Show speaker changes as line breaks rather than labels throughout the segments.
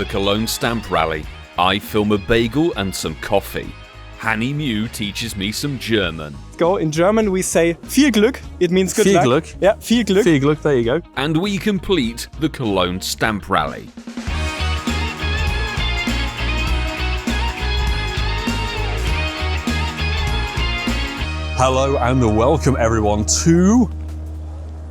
the Cologne stamp rally. I film a bagel and some coffee. Hanny Mew teaches me some German.
Go in German we say viel Glück. It means good luck.
Glück.
Yeah, viel Glück.
Viel Glück, there you go.
And we complete the Cologne stamp rally.
Hello and welcome everyone to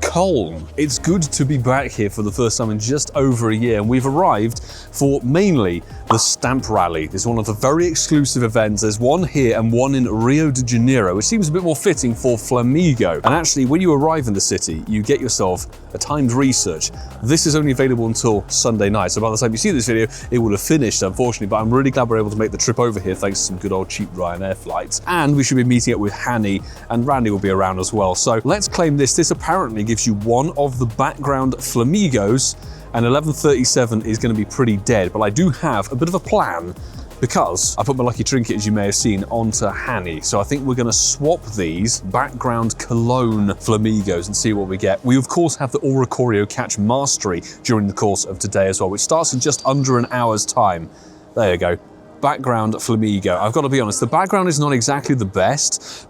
Köln. It's good to be back here for the first time in just over a year, and we've arrived for mainly the Stamp Rally. It's one of the very exclusive events. There's one here and one in Rio de Janeiro, which seems a bit more fitting for Flamigo. And actually, when you arrive in the city, you get yourself a timed research. This is only available until Sunday night, so by the time you see this video, it will have finished, unfortunately, but I'm really glad we're able to make the trip over here thanks to some good old cheap Ryanair flights. And we should be meeting up with Hanny, and Randy will be around as well. So let's claim this. This apparently gives you one of the background Flamigos, and 1137 is going to be pretty dead, but I do have a bit of a plan because I put my lucky trinket, as you may have seen, onto Hanny. So I think we're going to swap these background Cologne Flamigos and see what we get. We of course have the Oricorio Catch Mastery during the course of today as well, which starts in just under an hour's time. There you go. Background Flamigo. I've got to be honest, the background is not exactly the best,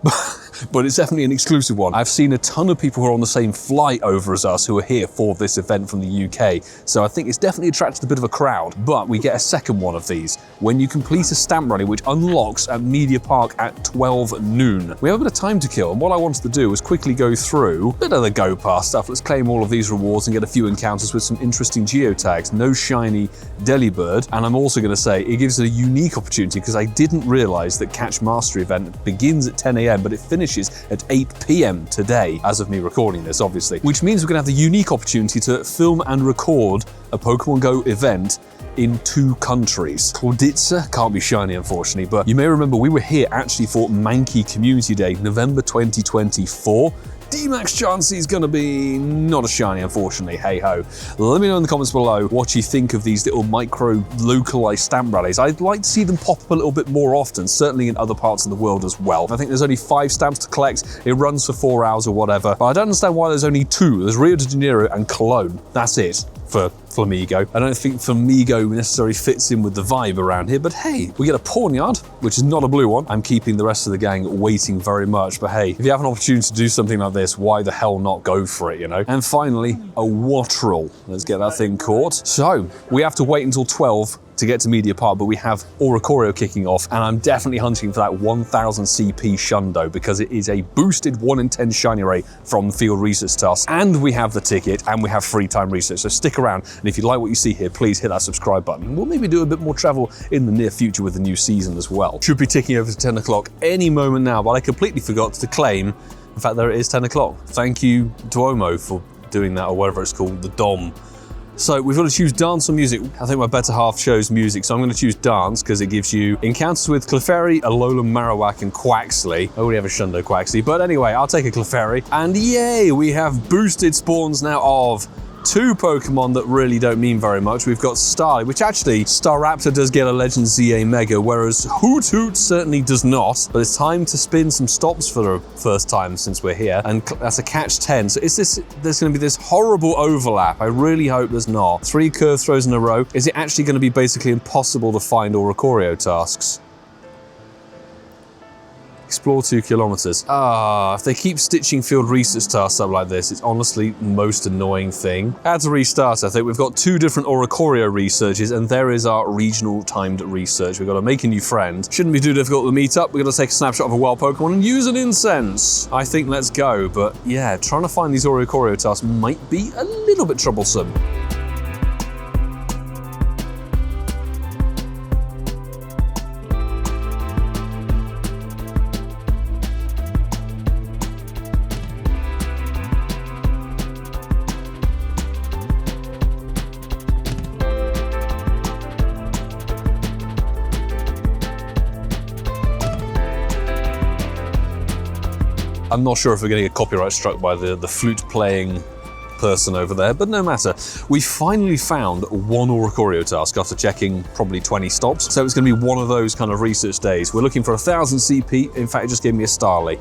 but it's definitely an exclusive one. I've seen a ton of people who are on the same flight over as us who are here for this event from the UK, so I think it's definitely attracted a bit of a crowd. But we get a second one of these when you complete a stamp rally, which unlocks at Media Park at 12 noon. We have a bit of time to kill, and what I wanted to do was quickly go through a bit of the go past stuff. Let's claim all of these rewards and get a few encounters with some interesting geotags. No shiny Delibird, and I'm also going to say it gives a unique opportunity because I didn't realize that Catch Mastery event begins at 10 AM, but it finishes at 8 PM today, as of me recording this, obviously, which means we're going to have the unique opportunity to film and record a Pokemon GO event in 2 countries. Korditsa can't be shiny, unfortunately, but you may remember we were here actually for Mankey Community Day, November 2024. D-Max Chansey is going to be not a shiny, unfortunately, hey-ho. Let me know in the comments below what you think of these little micro-localized stamp rallies. I'd like to see them pop up a little bit more often, certainly in other parts of the world as well. I think there's only 5 stamps to collect, it runs for 4 hours or whatever, but I don't understand why there's only 2. There's Rio de Janeiro and Cologne. That's it for Flamigo. I don't think Flamigo necessarily fits in with the vibe around here, but hey, we get a Pawnyard, which is not a blue one. I'm keeping the rest of the gang waiting very much, but hey, if you have an opportunity to do something like this, why the hell not go for it, you know? And finally, a Wattrel. Let's get that thing caught. So, we have to wait until 12 to get to Media Park, but we have Oricorio kicking off, and I'm definitely hunting for that 1000 CP Shundo because it is a boosted 1 in 10 shiny rate from the field research task, and we have the ticket, and we have free time research, so stick around, and if you like what you see here, please hit that subscribe button. We'll maybe do a bit more travel in the near future with the new season as well. Should be ticking over to 10 o'clock any moment now, but I completely forgot to claim, in fact, there it is, 10 o'clock. Thank you, Duomo, for doing that, or whatever it's called, the Dom. So we've got to choose dance or music. I think my better half chose music, so I'm going to choose dance because it gives you encounters with Clefairy, Alola, Marowak, and Quaxley. I already have a Shundo Quaxley, but anyway, I'll take a Clefairy. And yay, we have boosted spawns now of 2 Pokemon that really don't mean very much. We've got Starly, which actually, Staraptor does get a Legend ZA Mega, whereas Hoothoot certainly does not. But it's time to spin some stops for the first time since we're here, and that's a catch 10. So there's going to be this horrible overlap. I really hope there's not. 3 curve throws in a row. Is it actually going to be basically impossible to find Oricorio tasks? Explore 2 kilometers. If they keep stitching field research tasks up like this, it's honestly the most annoying thing. I had to restart, I think. We've got 2 different Oricorio researches, and there is our regional timed research. We've got to make a new friend. Shouldn't be too difficult to meet up. We've got to take a snapshot of a wild Pokemon and use an incense. I think let's go, but yeah, trying to find these Oricorio tasks might be a little bit troublesome. I'm not sure if we're going to get copyright struck by the flute playing person over there, but no matter. We finally found 1 Oricorio task after checking probably 20 stops, so it's going to be one of those kind of research days. We're looking for 1000 CP. In fact, it just gave me a Starly.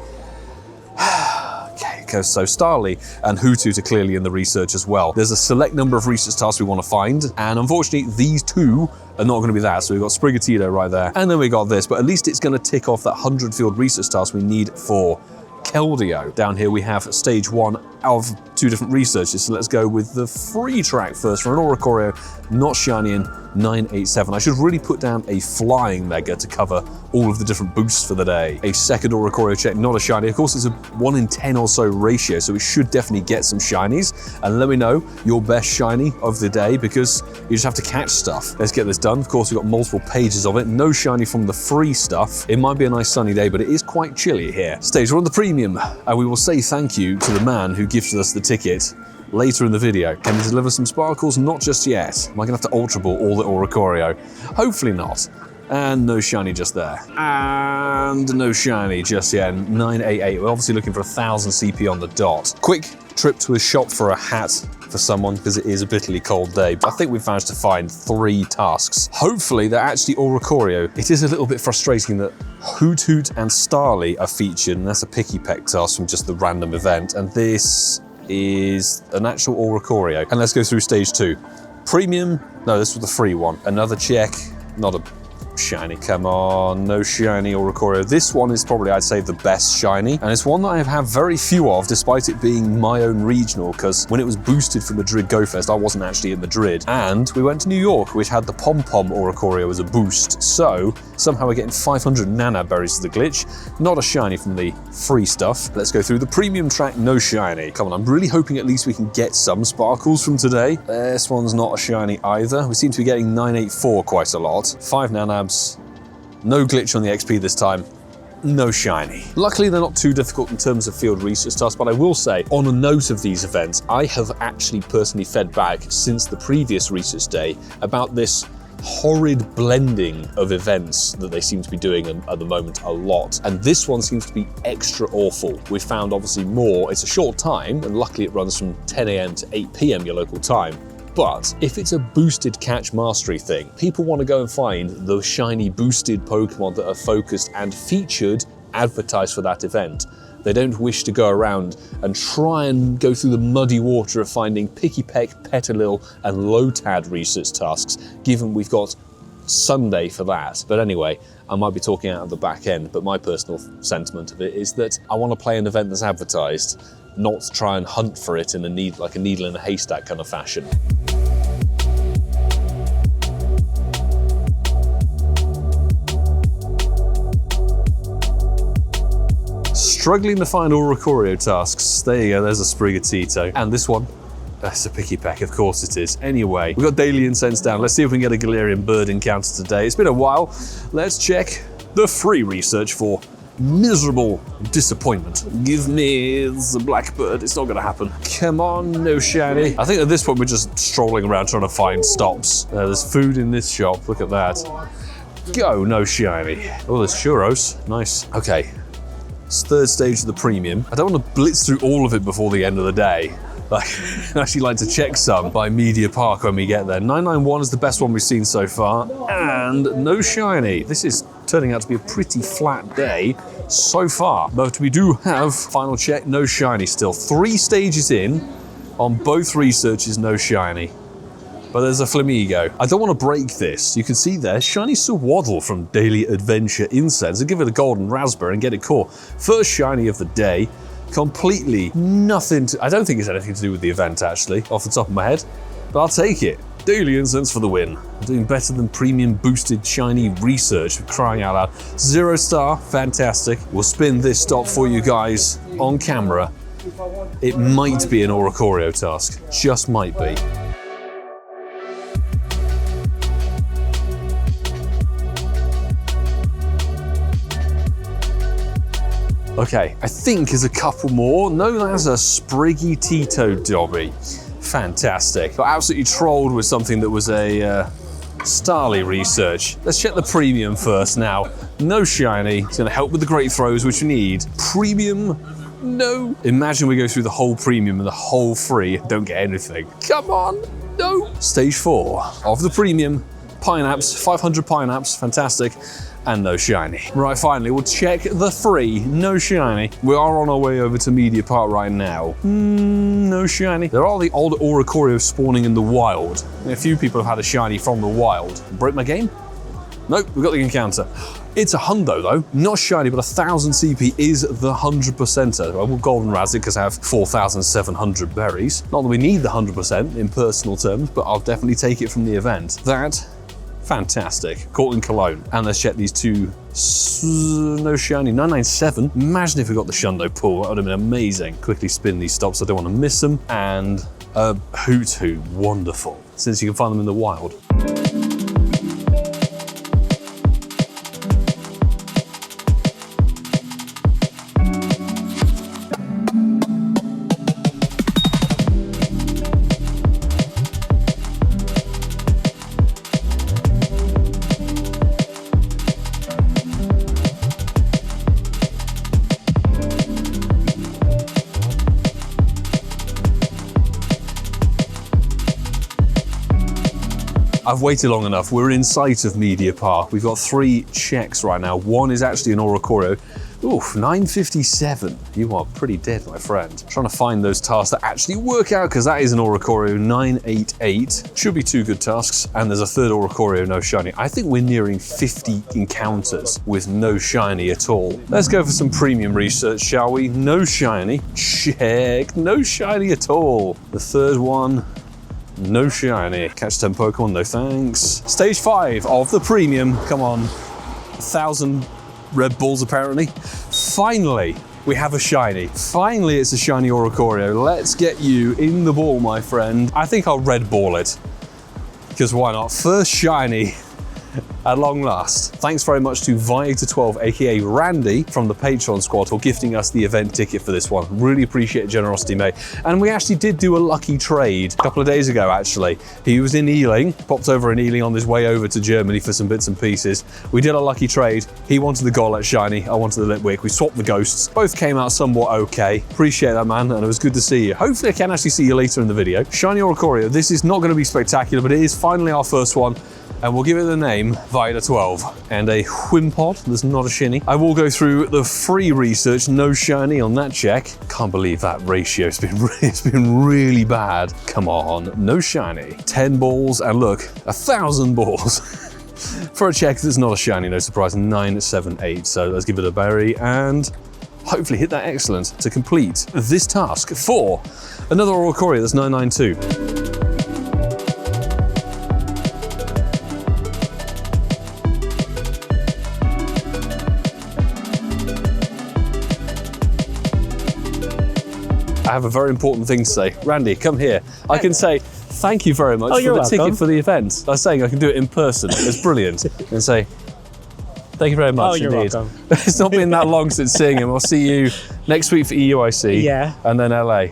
Okay, so Starly and Hoothoot are clearly in the research as well. There's a select number of research tasks we want to find, and unfortunately these two are not going to be that. So we've got Sprigatito right there, and then we got this, but at least it's going to tick off that 100 field research task we need for Keldeo. Down here we have stage 1 of 2 different researches, so let's go with the free track first for an Oricorio, not shiny in 987. I should really put down a flying mega to cover all of the different boosts for the day. A second Oricorio check, not a shiny. Of course, it's a 1 in 10 or so ratio, so we should definitely get some shinies. And let me know your best shiny of the day, because you just have to catch stuff. Let's get this done. Of course, we've got multiple pages of it. No shiny from the free stuff. It might be a nice sunny day, but it is quite chilly here. Stage 1 on the premium, and we will say thank you to the man who gifted us the ticket later in the video. Can he deliver some sparkles? Not just yet. Am I gonna have to Ultra Ball all the Oricorio? Hopefully not. And no shiny just there. And no shiny just yet. 988. We're obviously looking for 1,000 CP on the dot. Quick trip to a shop for a hat for someone, because it is a bitterly cold day. I think we've managed to find 3 tasks. Hopefully they're actually Oricorio. It is a little bit frustrating that Hoothoot and Starly are featured, and that's a picky peck task from just the random event. And this is an actual Oricorio. And let's go through stage 2. Premium, no, this was the free one. Another check, not a shiny, come on, no shiny Oricorio. This one is probably, I'd say, the best shiny, and it's one that I have had very few of, despite it being my own regional, because when it was boosted for Madrid Go Fest, I wasn't actually in Madrid, and we went to New York, which had the Pom-Pom Oricorio as a boost, so somehow we're getting 500 Nana Berries as the glitch, not a shiny from the free stuff. Let's go through the premium track, no shiny. Come on, I'm really hoping at least we can get some sparkles from today. This one's not a shiny either. We seem to be getting 984 quite a lot. 5 Nanabs. No glitch on the XP this time. No shiny. Luckily, they're not too difficult in terms of field research tasks, but I will say, on a note of these events, I have actually personally fed back since the previous research day about this horrid blending of events that they seem to be doing at the moment a lot. And this one seems to be extra awful. We found obviously more. It's a short time, and luckily it runs from 10 AM to 8 PM your local time. But if it's a boosted catch mastery thing, people want to go and find the shiny boosted Pokemon that are focused and featured, advertised for that event. They don't wish to go around and try and go through the muddy water of finding Pikipek, Petalil, and Lotad research tasks, given we've got Sunday for that. But anyway, I might be talking out of the back end, but my personal sentiment of it is that I want to play an event that's advertised, not to try and hunt for it in a needle in a haystack kind of fashion. Struggling to find Oricorio tasks. There you go, there's a Sprigatito. And this one, that's a Pikipek, of course it is. Anyway, we've got daily incense down. Let's see if we can get a Galarian bird encounter today. It's been a while. Let's check the free research for miserable disappointment. Give me the blackbird. It's not gonna happen. Come on, no shiny. I think at this point we're just strolling around trying to find stops. There's food in this shop. Look at that. Go, no shiny. Oh, there's churros. Nice. Okay. It's third stage of the premium. I don't want to blitz through all of it before the end of the day. Like, I actually like to check some by Media Park when we get there. 991 is the best one we've seen so far, and no shiny. This is turning out to be a pretty flat day so far, but we do have final check, no shiny still. 3 stages in, on both researches, no shiny. But there's a Flamigo. I don't want to break this. You can see there, shiny Swaddle from Daily Adventure Incense. I'll give it a golden raspberry and get it caught. First shiny of the day. Completely nothing to, I don't think it's anything to do with the event actually, off the top of my head, but I'll take it. Daily Incense for the win. I'm doing better than premium boosted shiny research, crying out loud. 0 star, fantastic. We'll spin this stop for you guys on camera. It might be an Oricorio task, just might be. Okay, I think there's a couple more. No, that's a Sprigatito Dobby. Fantastic. Got absolutely trolled with something that was a Starly research. Let's check the premium first now. No shiny. It's gonna help with the great throws, which we need. Premium, no. Imagine we go through the whole premium and the whole free, don't get anything. Come on, no. Stage 4 of the premium. Pineapps, 500 pineapps, fantastic. and no shiny. Right, finally, we'll check the free, no shiny. We are on our way over to Media Park right now. No shiny. There are the old Oricorio spawning in the wild. A few people have had a shiny from the wild. Break my game? Nope, we've got the encounter. It's a hundo though, not shiny, but 1000 CP is the 100%er. I will golden razz it because I have 4,700 berries. Not that we need the 100% in personal terms, but I'll definitely take it from the event. That, fantastic. Caught in Cologne. And let's check these two, no shiny, 997. Imagine if we got the Shundo pull, that would have been amazing. Quickly spin these stops, I don't want to miss them. And a Hoothoot, wonderful. Since you can find them in the wild. I've waited long enough. We're in sight of Media Park. We've got 3 checks right now. One is actually an Oricorio. Oof, 957. You are pretty dead, my friend. Trying to find those tasks that actually work out, because that is an Oricorio, 988. Should be 2 good tasks. And there's a third Oricorio, no shiny. I think we're nearing 50 encounters with no shiny at all. Let's go for some premium research, shall we? No shiny. Check. No shiny at all. The third one, no shiny. Catch 10 Pokemon, no thanks. Stage 5 of the premium. Come on. 1,000 red balls apparently. Finally, we have a shiny. Finally, it's a shiny Oricorio. Let's get you in the ball, my friend. I think I'll red ball it. Because why not? First shiny at long last. Thanks very much to Viator12, aka Randy from the Patreon squad, for gifting us the event ticket for this one. Really appreciate your generosity, mate. And we actually did do a lucky trade a couple of days ago, actually. He was in Ealing, popped over in Ealing on his way over to Germany for some bits and pieces. We did a lucky trade. He wanted the Golett shiny, I wanted the Litwick. We swapped the ghosts. Both came out somewhat okay. Appreciate that, man, and it was good to see you. Hopefully I can actually see you later in the video. Shiny Oricorio, this is not going to be spectacular, but it is finally our first one. And we'll give it the name Viator12 and a Whimpod. There's not a shiny. I will go through the free research, no shiny on that check. Can't believe that ratio. It's been really bad. Come on, no shiny. 10 balls and look, 1,000 balls. For a check, there's not a shiny, no surprise. 978. So let's give it a berry and hopefully hit that excellent to complete this task for another Oricorio that's 992. I have a very important thing to say. Randy, come here. I can say thank you very much for the ticket for the event. I was saying I can do it in person. It's brilliant. And say thank you very much.
Oh, you're welcome.
It's not been that long since seeing him. I'll see you next week for EUIC.
Yeah.
And then LA.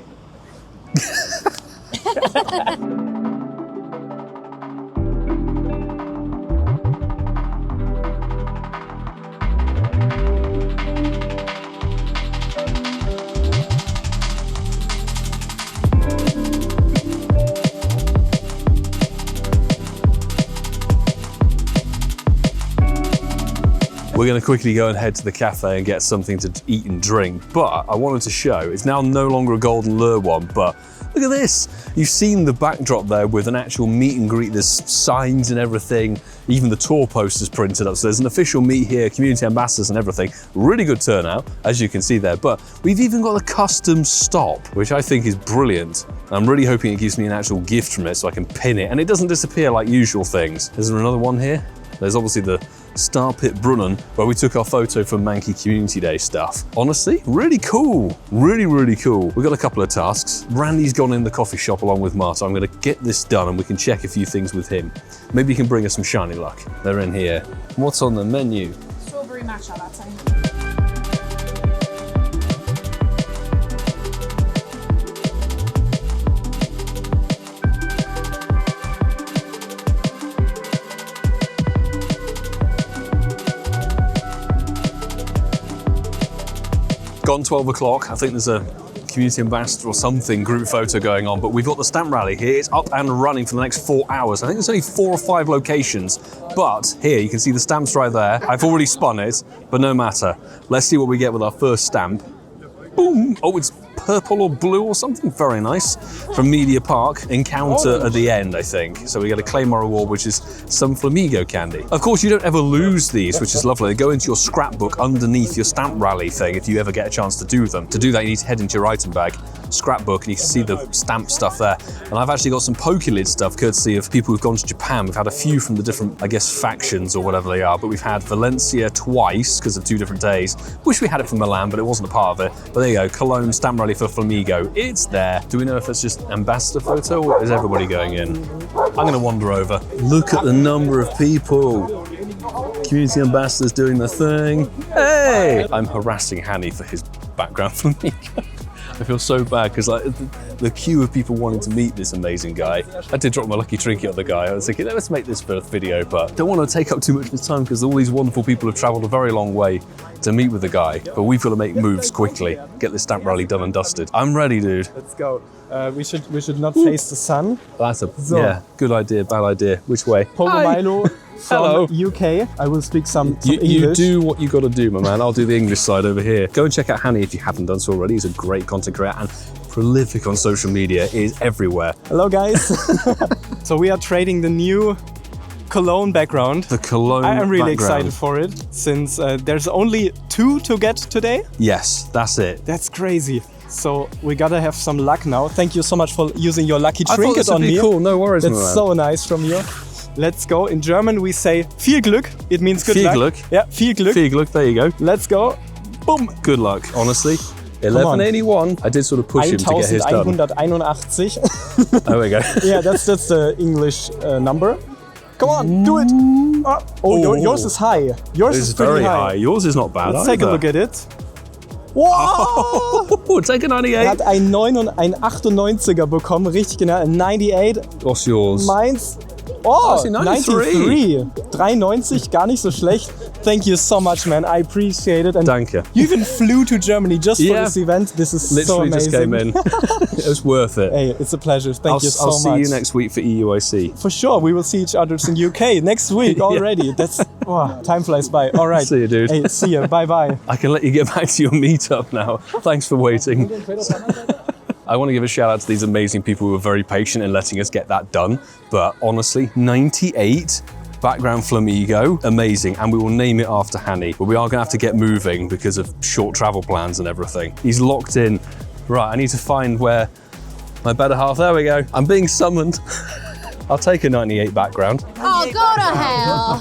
We're going to quickly go and head to the cafe and get something to eat and drink, but I wanted to show, it's now no longer a golden lure one, but look at this. You've seen the backdrop there with an actual meet and greet, there's signs and everything, even the tour posters printed up, so there's an official meet here, community ambassadors and everything. Really good turnout, as you can see there, but we've even got a custom stop, which I think is brilliant. I'm really hoping it gives me an actual gift from it so I can pin it, and it doesn't disappear like usual things. Is there another one here? There's obviously the Star Pit Brunnen, where we took our photo for Mankey Community Day stuff. Honestly, really cool. Really, really cool. We've got a couple of tasks. Randy's gone in the coffee shop along with Marta. I'm gonna get this done and we can check a few things with him. Maybe he can bring us some shiny luck. They're in here. What's on the menu?
Strawberry matcha latte.
Gone 12 o'clock. I think there's a community ambassador or something group photo going on, but we've got the stamp rally here. It's up and running for the next 4 hours. I think there's only 4 or 5 locations, but here you can see the stamps right there. I've already spun it, but no matter. Let's see what we get with our first stamp. Boom! Oh, it's purple or blue or something. Very nice. From Media Park. Encounter at the end, I think. So we get a Claymore Award, which is some Flamigo candy. Of course, you don't ever lose these, which is lovely. They go into your scrapbook underneath your stamp rally thing if you ever get a chance to do them. To do that, you need to head into your item bag, scrapbook, and you can see the stamp stuff there. And I've actually got some Pokélid stuff, courtesy of people who've gone to Japan. We've had a few from the different, I guess, factions or whatever they are, but we've had Valencia twice because of 2 different days. Wish we had it from Milan, but it wasn't a part of it. But there you go, Cologne stamp rally for Flamigo. It's there. Do we know if it's just ambassador photo or is everybody going in? I'm going to wander over. Look at the number of people. Community ambassadors doing the thing. Hey! I'm harassing Hanny for his background Flamigo. I feel so bad because like the queue of people wanting to meet this amazing guy. I did drop my lucky trinket on the guy. I was thinking, let's make this for a video, but don't want to take up too much of his time because all these wonderful people have travelled a very long way to meet with the guy. But we've got to make moves quickly, get this stamp rally done and dusted. I'm ready, dude.
Let's go. We should not face the sun.
That's yeah, good idea, bad idea. Which way?
PoGoMiloUK from UK. I will speak some
you
English.
do what you got to do, my man. I'll do the English side over here. Go and check out Hanny if you haven't done so already. He's a great content creator and prolific on social media. He is everywhere.
Hello, guys. So we are trading the new Cologne background.
The Cologne
I'm really
background.
excited for it since there's only 2 to get today.
Yes, that's it.
That's crazy. So we gotta have some luck now. Thank you so much for using your lucky
I thought
trinket
this would
on
be
me.
cool. No worries,
That's
my man.
so nice from you. Let's go. In German we say viel Glück. It means good
Viel
luck.
Glück.
Yeah, viel Glück.
Viel Glück, there you go.
Let's go. Boom.
Good luck, honestly. 1181. I did sort of push him to get his done.
1181.
There we go.
Yeah, that's the English number. Come on, do it. Yours is high. Yours
It's
is pretty
very high. Yours is not bad.
Let's take a look at it. Wow!
Oh, take a 98.
Er hat ein 98er bekommen, richtig genau, ein 98.
What's yours?
Meins, oh,
ist die 93.
93, gar nicht so schlecht. Thank you so much, man. I appreciate it. And
Danke.
you even flew to Germany just for this event. This is
Literally
so amazing.
just came in. It was worth it.
Hey, it's a pleasure. Thank you so
I'll
much.
see you next week for EUIC.
For sure, we will see each other in UK next week already. That's time flies by. All right.
See you, dude.
Hey, see you. Bye bye.
I can let you get back to your meetup now. Thanks for waiting. I want to give a shout out to these amazing people who were very patient in letting us get that done. But honestly, 98 background Flamigo, amazing. And we will name it after Hanny. But we are going to have to get moving because of short travel plans and everything. He's locked in. Right, I need to find where my better half, there we go. I'm being summoned. I'll take a 98 background.
Oh, go to hell.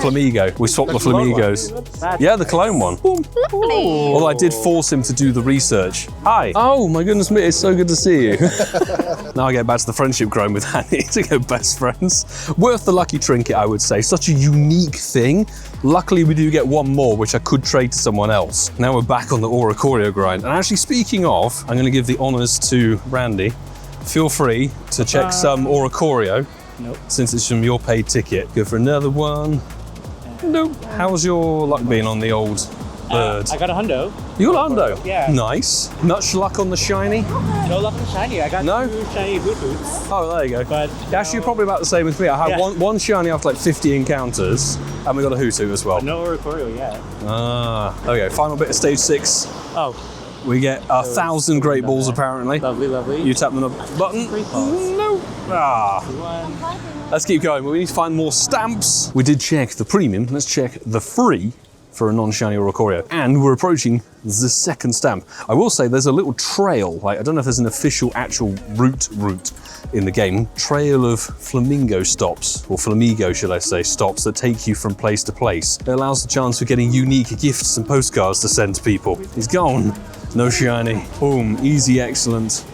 Flamigo. We swapped the Flamigos. Yeah, the Cologne one. Although I did force him to do the research. Hi. Oh my goodness me, it's so good to see you. Now I get back to the friendship growing with Hanny to go best friends. Worth the lucky trinket, I would say. Such a unique thing. Luckily, we do get one more, which I could trade to someone else. Now we're back on the Oricorio grind. And actually, speaking of, I'm going to give the honors to Randy. Feel free to check some Oricorio, since it's from your paid ticket. Go for another one. Nope. How's your luck been on the old bird?
I got a hundo.
You got a hundo?
Yeah.
Nice. Much luck on the shiny?
No luck on shiny. I got
No?
2 shiny Hootoots.
Oh, there you go.
But
Actually, you're probably about the same with me. I had one shiny after like 50 encounters, and we got a Hoothoot as well.
no Oricorio yet.
Ah, okay. Final bit of stage 6.
Oh,
We get 1,000 great balls apparently.
lovely, lovely.
You tap the button.
3 calls.
No. Ah.
1.
Let's keep going. We need to find more stamps. We did check the premium. Let's check the free for a non-shiny Oricorio. And we're approaching the second stamp. I will say there's a little trail. Like, I don't know if there's an official actual route in the game. Trail of Flamingo stops, or Flamigo, should I say, stops that take you from place to place. It allows the chance for getting unique gifts and postcards to send to people. He's gone. No shiny. Boom. Easy, excellent.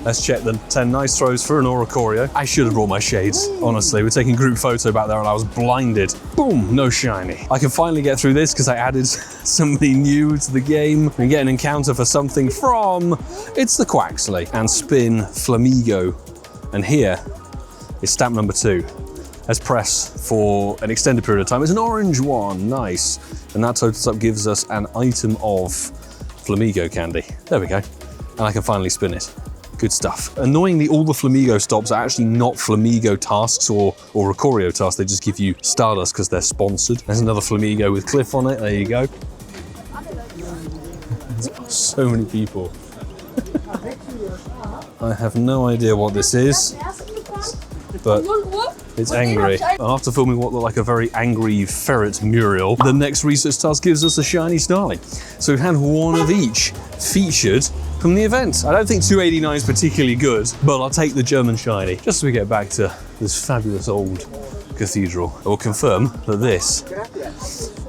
Let's check the 10 nice throws for an Oricorio. I should have brought my shades, honestly. We're taking group photo back there and I was blinded. Boom, no shiny. I can finally get through this because I added somebody new to the game and get an encounter for something from, it's the Quaxley, and spin Flamigo. And here is stamp number 2. Let's press for an extended period of time. It's an orange one, nice. And that totals up gives us an item of Flamigo candy. There we go. and I can finally spin it. Good stuff. Annoyingly, all the Flamigo stops are actually not Flamigo tasks or Oricorio tasks. They just give you Stardust because they're sponsored. There's another Flamigo with Cliff on it. There you go. So many people. I have no idea what this is, but it's angry. After filming what looked like a very angry ferret mural, the next research task gives us a shiny Starly. So we've had one of each featured from the event. I don't think 289 is particularly good, but I'll take the German shiny, just so we get back to this fabulous old cathedral. I will confirm that this,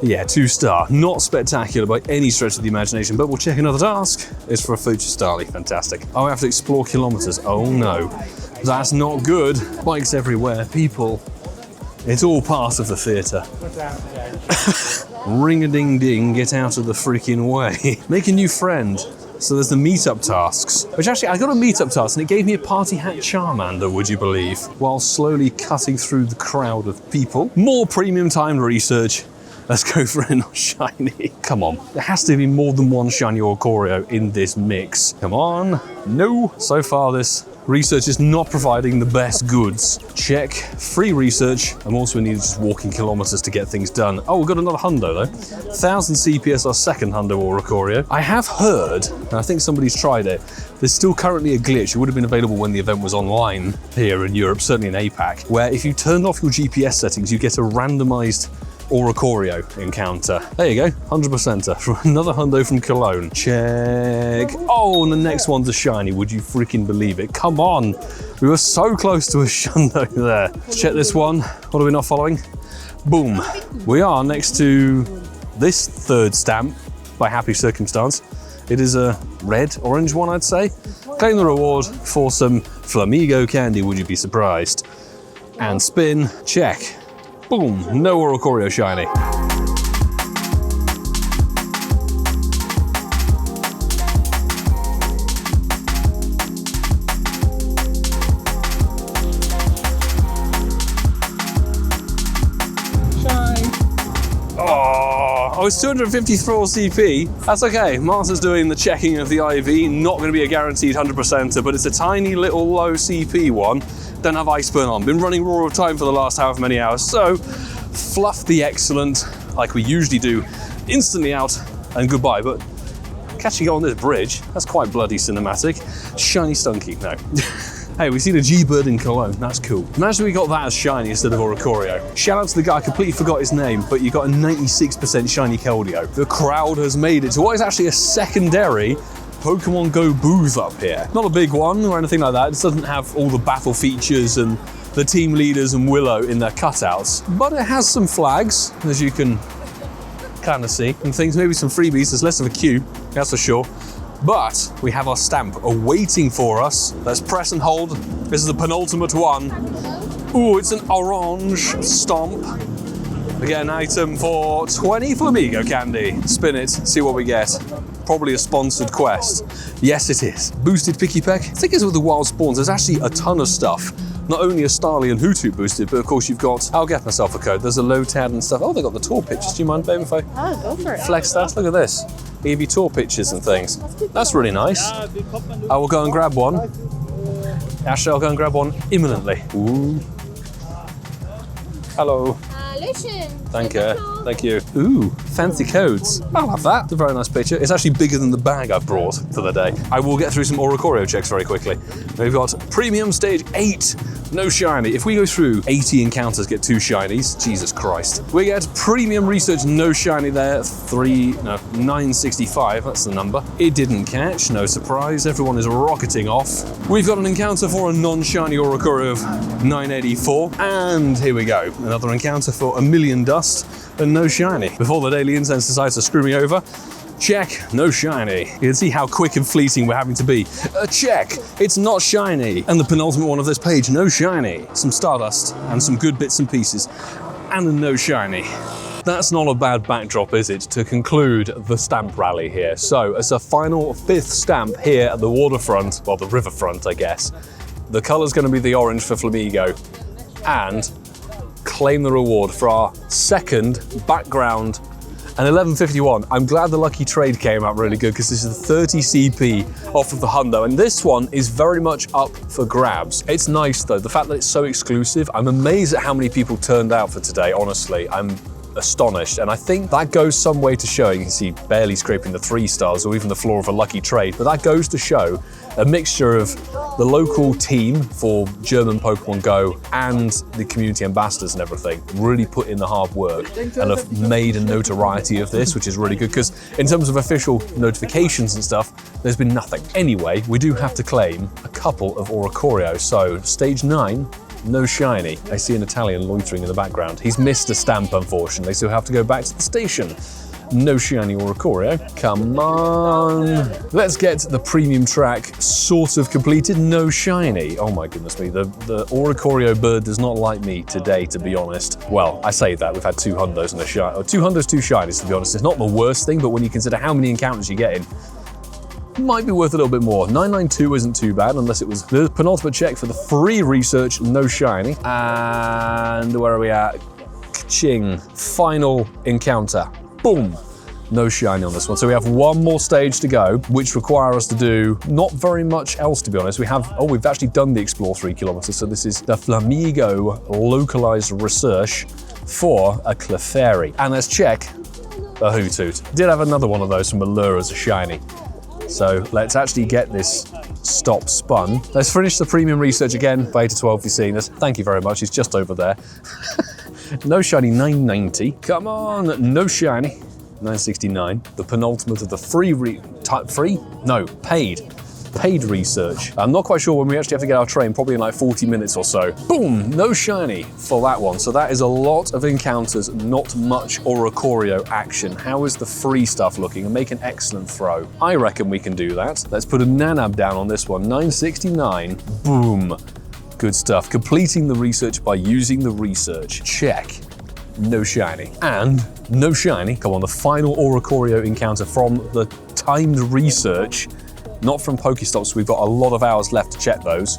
yeah, 2-star, not spectacular by any stretch of the imagination, but we'll check another task. It's for a future Starly, fantastic. Oh, we have to explore kilometers. Oh no, that's not good. Bikes everywhere, people. It's all part of the theatre. Ring-a-ding-ding, get out of the freaking way. Make a new friend. So there's the meetup tasks, which actually, I got a meetup task and it gave me a party hat Charmander, would you believe, while slowly cutting through the crowd of people. More premium timed research. Let's go for a non-shiny. Come on, there has to be more than one shiny Oricorio in this mix. Come on. No. So far this research is not providing the best goods. Check. Free research. I'm also needed just walking kilometers to get things done. Oh, we've got another hundo though. 1000 CPS, our second hundo Oricorio. I have heard, and I think somebody's tried it, there's still currently a glitch. It would have been available when the event was online here in Europe, certainly in APAC, where if you turned off your GPS settings, you get a randomized Oricorio encounter. There you go, 100%er from another hundo from Cologne. Check. Oh, and the next one's a shiny. Would you freaking believe it? Come on. We were so close to a shundo there. Let's check this one. What are we not following? Boom. We are next to this third stamp by happy circumstance. It is a red, orange one, I'd say. Claim the reward for some Flamigo candy. Would you be surprised? And spin. Check. Boom, no Oricorio shiny. Oh, it's 254 CP. That's okay. Martha's doing the checking of the IV. Not going to be a guaranteed 100%er, but it's a tiny little low CP one. Don't have ice burn on. Been running Roar of Time for the last however many hours. So, fluff the excellent, like we usually do, instantly out and goodbye. But catching it on this bridge, that's quite bloody cinematic. Shiny Stunky, no. Hey, we've seen a G-Bird in Cologne, that's cool. Imagine we got that as shiny instead of Oricorio. Shout out to the guy, I completely forgot his name, but you got a 96% shiny Keldeo. The crowd has made it to what is actually a secondary Pokemon GO booth up here. Not a big one or anything like that. It doesn't have all the battle features and the team leaders and Willow in their cutouts, but it has some flags, as you can kind of see, and things, maybe some freebies. There's less of a queue, that's for sure. But we have our stamp awaiting for us. Let's press and hold. This is the penultimate one. Ooh, it's an orange stomp. We get an item for 20 Flamigo candy. Spin it, see what we get. Probably a sponsored quest. Yes, it is. Boosted Picky Peck. I think it's with the wild spawns. There's actually a ton of stuff. Not only a Starly and Hoothoot boosted, but of course you've got, I'll get myself a code. There's a low tad and stuff. Oh, they got the tour pictures. Do you mind, babe, if I
go for it.
flex that? Look at this. They give you tour pictures and things. That's really nice. I will go and grab one. Actually, I'll go and grab one imminently. Ooh. Hello. Thank you. Thank you. Ooh, fancy codes. I'll have that. It's a very nice picture. It's actually bigger than the bag I brought for the day. I will get through some Oricorio checks very quickly. We've got Premium Stage 8, no shiny. If we go through 80 encounters, get 2 shinies, Jesus Christ. We get Premium Research, no shiny there, 965, that's the number. It didn't catch, no surprise. Everyone is rocketing off. We've got an encounter for a non-shiny Oricorio of 984. And here we go, another encounter for a million dust and no shiny. Before the Daily Incense decides to screw me over, check, no shiny. You can see how quick and fleeting we're having to be. Check, it's not shiny. And the penultimate one of this page, no shiny. Some Stardust and some good bits and pieces and a no shiny. That's not a bad backdrop, is it, to conclude the stamp rally here. So as a final 5th stamp here at the waterfront, well, the riverfront, I guess, the color's gonna be the orange for Flamigo, and claim the reward for our second background And 11.51, I'm glad the lucky trade came out really good because this is the 30 CP off of the Hundo. And this one is very much up for grabs. It's nice though, the fact that it's so exclusive. I'm amazed at how many people turned out for today, honestly. I'm astonished, and I think that goes some way to show, you can see barely scraping the 3 stars or even the floor of a lucky trade, but that goes to show a mixture of the local team for German Pokemon GO and the community ambassadors and everything really put in the hard work and have made a notoriety of this, which is really good because in terms of official notifications and stuff, there's been nothing. Anyway, we do have to claim a couple of Oricorio, so stage 9, no shiny. I see an Italian loitering in the background. He's missed a stamp, unfortunately, so he'll have to go back to the station. No shiny Oricorio. Come on. Let's get the premium track sort of completed. No shiny. Oh my goodness me. The Oricorio bird does not like me today, to be honest. Well, I say that. We've had 2 hundos and a shiny. Or 2 hundos, 2 shinies, to be honest. It's not the worst thing, but when you consider how many encounters you get in, might be worth a little bit more. 992 isn't too bad, unless it was the penultimate check for the free research, no shiny. And where are we at? Ka-ching. Final encounter. Boom. No shiny on this one. So we have one more stage to go, which require us to do not very much else, to be honest. We've actually done the Explore 3 kilometers. So this is the Flamigo localized research for a Clefairy. And let's check a Hoothoot. Did have another one of those from Allure as a shiny. So let's actually get this stop spun. Let's finish the premium research again. Beta 12, if you've seen us. Thank you very much. It's just over there. No shiny, 990. Come on, no shiny. 969. The penultimate of the paid research. I'm not quite sure when we actually have to get our train, probably in like 40 minutes or so. Boom, no shiny for that one. So that is a lot of encounters, not much Oricorio action. How is the free stuff looking? And make an excellent throw. I reckon we can do that. Let's put a Nanab down on this one. 969, boom. Good stuff. Completing the research by using the research. Check. No shiny. And no shiny. Come on, the final Oricorio encounter from the timed research. Not from Pokestops, we've got a lot of hours left to check those.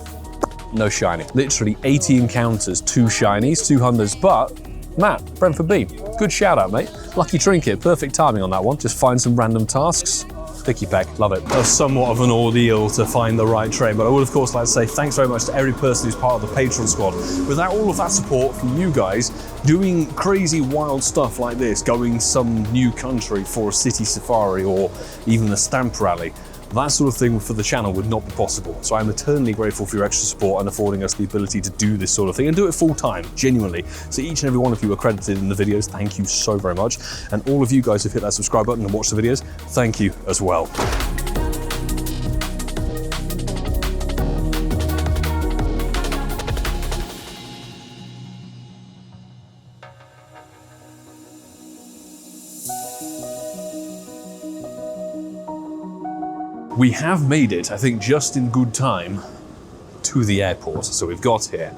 No shiny. Literally 80 encounters, 2 shinies, 2 hundos, but Matt, Brentford B, good shout out, mate. Lucky trinket, perfect timing on that one. Just find some random tasks. Picky peck, love it. That was somewhat of an ordeal to find the right train, but I would of course like to say thanks very much to every person who's part of the Patreon squad. Without all of that support from you guys, doing crazy wild stuff like this, going some new country for a city safari or even a stamp rally, that sort of thing for the channel would not be possible. So I'm eternally grateful for your extra support and affording us the ability to do this sort of thing and do it full time, genuinely. So each and every one of you are credited in the videos. Thank you so very much. And all of you guys who've hit that subscribe button and watched the videos, thank you as well. We have made it, I think, just in good time to the airport. So we've got here,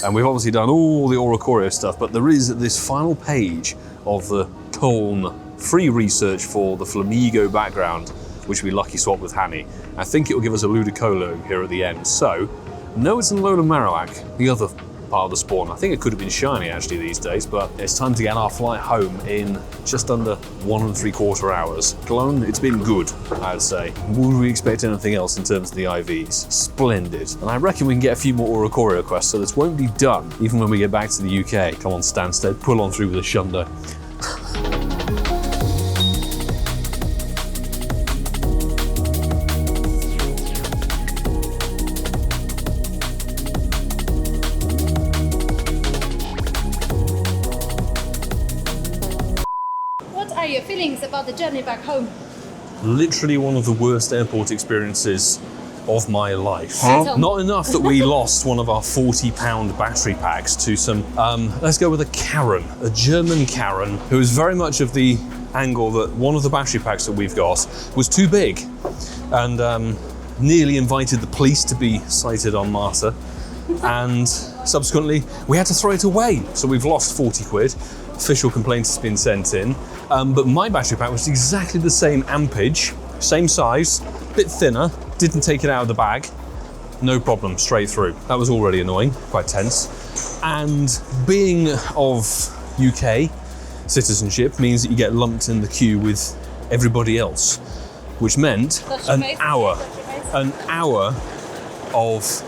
and we've obviously done all the Oricorio stuff, but there is this final page of the Köln free research for the Flamigo background, which we lucky swap with Hanny. I think it will give us a Ludicolo here at the end. So, no, it's an Alola Marowak, the other part of the spawn. I think it could have been shiny actually these days, but it's time to get our flight home in just under 1 3/4 hours. Cologne, it's been good, I'd say. Would we expect anything else in terms of the IVs? Splendid. And I reckon we can get a few more Oricorio quests, so this won't be done even when we get back to the UK. Come on, Stansted, pull on through with a shundo.
Your feelings about the journey back home?
Literally one of the worst airport experiences of my life.
Huh?
Not enough that we lost one of our £40 battery packs to some, let's go with a Karen, a German Karen, who is very much of the angle that one of the battery packs that we've got was too big and nearly invited the police to be cited on Marta. And subsequently, we had to throw it away. So we've lost 40 quid. Official complaint has been sent in. But my battery pack was exactly the same ampage, same size, bit thinner, didn't take it out of the bag. No problem, straight through. That was already annoying, quite tense. And being of UK, citizenship means that you get lumped in the queue with everybody else, which meant an hour of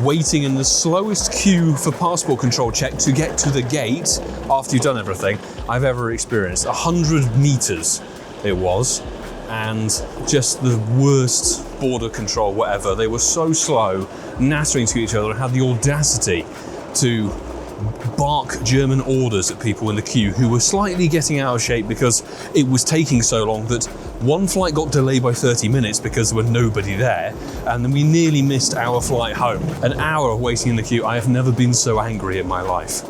waiting in the slowest queue for passport control check to get to the gate after you've done everything I've ever experienced. 100 meters it was, and just the worst border control, whatever. They were so slow, nattering to each other, and had the audacity to bark German orders at people in the queue who were slightly getting out of shape because it was taking so long that one flight got delayed by 30 minutes because there were nobody there, and then we nearly missed our flight home. An hour of waiting in the queue. I have never been so angry in my life.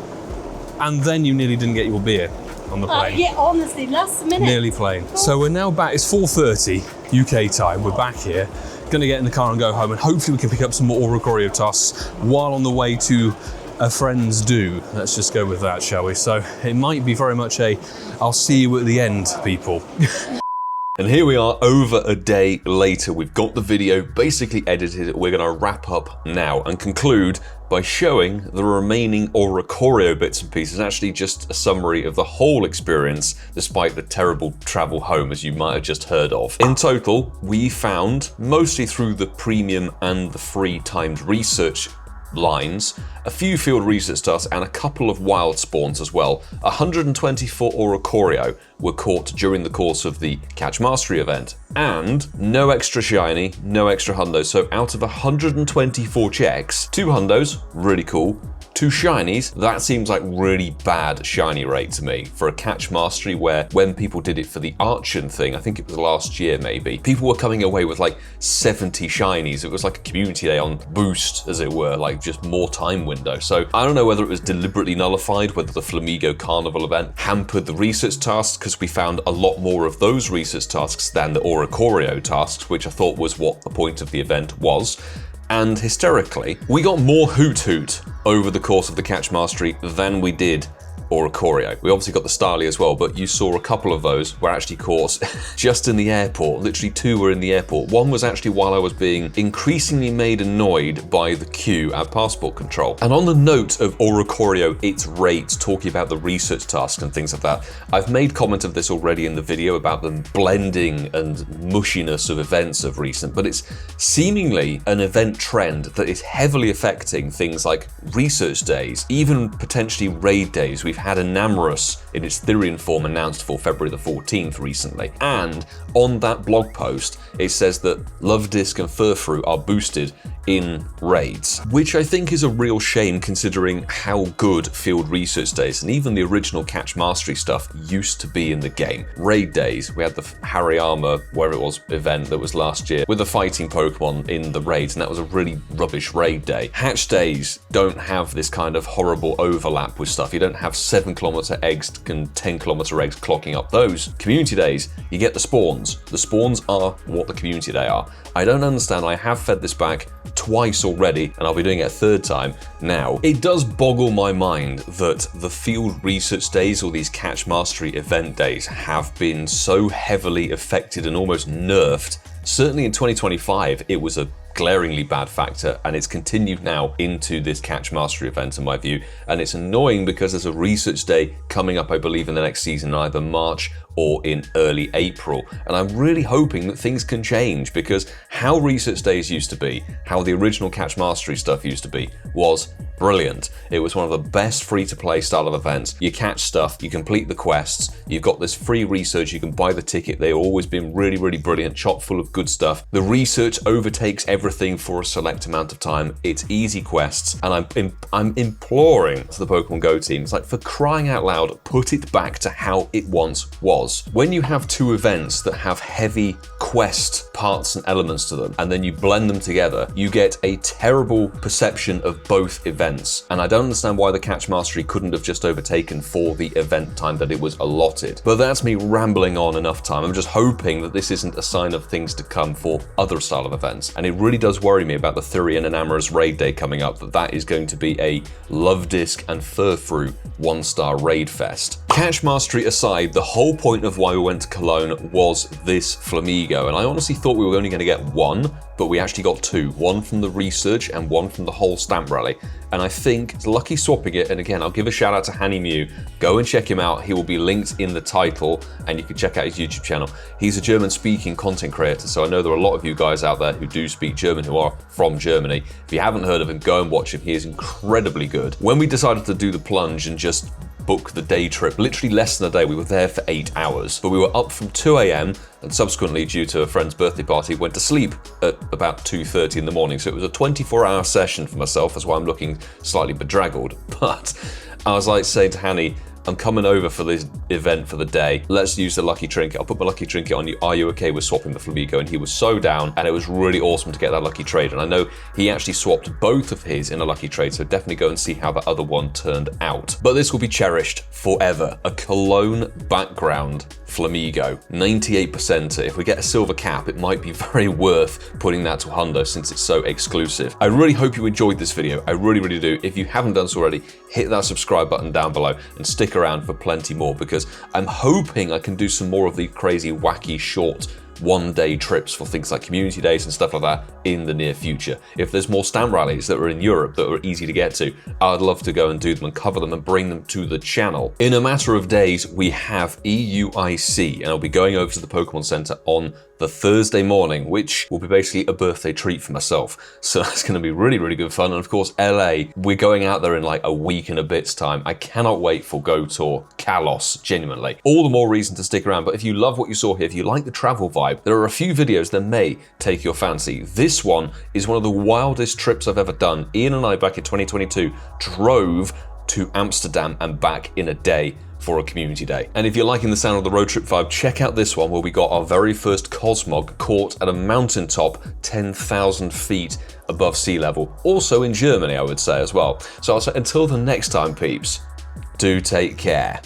And then you nearly didn't get your beer on the plane.
Yeah, honestly, last minute.
Nearly plane. So we're now back. It's 4:30 UK time. We're back here. Gonna get in the car and go home, and hopefully we can pick up some more Oricorio tasks while on the way to a friend's do. Let's just go with that, shall we? So it might be very much a I'll see you at the end, people.
And here we are over a day later. We've got the video basically edited. We're going to wrap up now and conclude by showing the remaining Oricorio bits and pieces, actually just a summary of the whole experience despite the terrible travel home, as you might have just heard of. In total, we found, mostly through the premium and the free timed research lines, a few field research tasks and a couple of wild spawns as well. 124 Oricorio were caught during the course of the Catch Mastery event, and no extra shiny, no extra hundo. So out of 124 checks, 2 hundos, really cool. 2 shinies, that seems like really bad shiny rate to me for a Catch Mastery where when people did it for the Archon thing, I think it was last year maybe, people were coming away with like 70 shinies. It was like a community day on boost, as it were, like just more time window. So I don't know whether it was deliberately nullified, whether the Flamigo Carnival event hampered the research tasks, because we found a lot more of those research tasks than the Oricorio tasks, which I thought was what the point of the event was. And hysterically, we got more Hoothoot over the course of the Catch Mastery than we did Oricorio. We obviously got the Starly as well, but you saw a couple of those were actually caught just in the airport. Literally 2 were in the airport. One was actually while I was being increasingly made annoyed by the queue at passport control. And on the note of Oricorio, its rates, talking about the research tasks and things like that, I've made comment of this already in the video about the blending and mushiness of events of recent, but it's seemingly an event trend that is heavily affecting things like research days, even potentially raid days. We've had Enamorous in its Therian form announced for February the 14th recently. And on that blog post, it says that Love Disc and Furfru are boosted in raids, which I think is a real shame considering how good field research days and even the original Catch Mastery stuff used to be in the game. Raid days, we had the Hariyama, where it was, event that was last year with the fighting Pokemon in the raids, and that was a really rubbish raid day. Hatch days don't have this kind of horrible overlap with stuff. You don't have 7-kilometer eggs and 10-kilometer eggs clocking up those. Community days, you get the spawns. The spawns are what the community day are. I don't understand. I have fed this back twice already, and I'll be doing it a 3rd time now. It does boggle my mind that the field research days or these Catch Mastery event days have been so heavily affected and almost nerfed. Certainly in 2025, it was a glaringly bad factor, and it's continued now into this Catch Mastery event in my view. And it's annoying because there's a research day coming up, I believe, in the next season, either March or in early April. And I'm really hoping that things can change, because how research days used to be, how the original Catch Mastery stuff used to be, was brilliant. It was one of the best free-to-play style of events. You catch stuff, you complete the quests, you've got this free research, you can buy the ticket. They've always been really, really brilliant, chock full of good stuff. The research overtakes everything for a select amount of time. It's easy quests, and I'm imploring to the Pokemon GO team, it's like, for crying out loud, put it back to how it once was. When you have 2 events that have heavy quest parts and elements to them, and then you blend them together, you get a terrible perception of both events. And I don't understand why the Catch Mastery couldn't have just overtaken for the event time that it was allotted. But that's me rambling on enough time. I'm just hoping that this isn't a sign of things to come for other style of events. And it really does worry me about the Therian and Amorous raid day coming up, that is going to be a Love Disc and Furfru 1-star raid fest. Catch Mastery aside, the whole point of why we went to Cologne was this Flamigo, and I honestly thought we were only going to get one, but we actually got two. One from the research and one from the whole stamp rally. And I think it's lucky swapping it, and again, I'll give a shout out to Hanny Mew. Go and check him out. He will be linked in the title, and you can check out his YouTube channel. He's a German-speaking content creator, so I know there are a lot of you guys out there who do speak German, who are from Germany. If you haven't heard of him, go and watch him. He is incredibly good. When we decided to do the plunge and just book the day trip, literally less than a day, we were there for 8 hours, but we were up from 2 a.m. and subsequently, due to a friend's birthday party, went to sleep at about 2:30 in the morning. So it was a 24-hour session for myself. That's why I'm looking slightly bedraggled. But I was like saying to Hanny, I'm coming over for this event for the day. Let's use the lucky trinket. I'll put my lucky trinket on you. Are you okay with swapping the Flamigo? And he was so down, and it was really awesome to get that lucky trade. And I know he actually swapped both of his in a lucky trade, so definitely go and see how that other one turned out. But this will be cherished forever. A Cologne background Flamigo, 98%. If we get a silver cap, it might be very worth putting that to Hundo since it's so exclusive. I really hope you enjoyed this video. I really, really do. If you haven't done so already, hit that subscribe button down below and stick around for plenty more, because I'm hoping I can do some more of these crazy, wacky, short one-day trips for things like community days and stuff like that in the near future. If there's more stamp rallies that are in Europe that are easy to get to, I'd love to go and do them and cover them and bring them to the channel. In a matter of days, we have EUIC, and I'll be going over to the Pokemon Center on the Thursday morning, which will be basically a birthday treat for myself. So that's going to be really, really good fun. And of course, LA, we're going out there in like a week and a bit's time. I cannot wait for Go Tour, Kalos, genuinely. All the more reason to stick around. But if you love what you saw here, if you like the travel vibe, there are a few videos that may take your fancy. This one is one of the wildest trips I've ever done. Ian and I, back in 2022, drove to Amsterdam and back in a day for a community day. And if you're liking the sound of the road trip vibe, check out this one where we got our very first Cosmog caught at a mountaintop 10,000 feet above sea level. Also in Germany, I would say as well. So I'll say until the next time, peeps, do take care.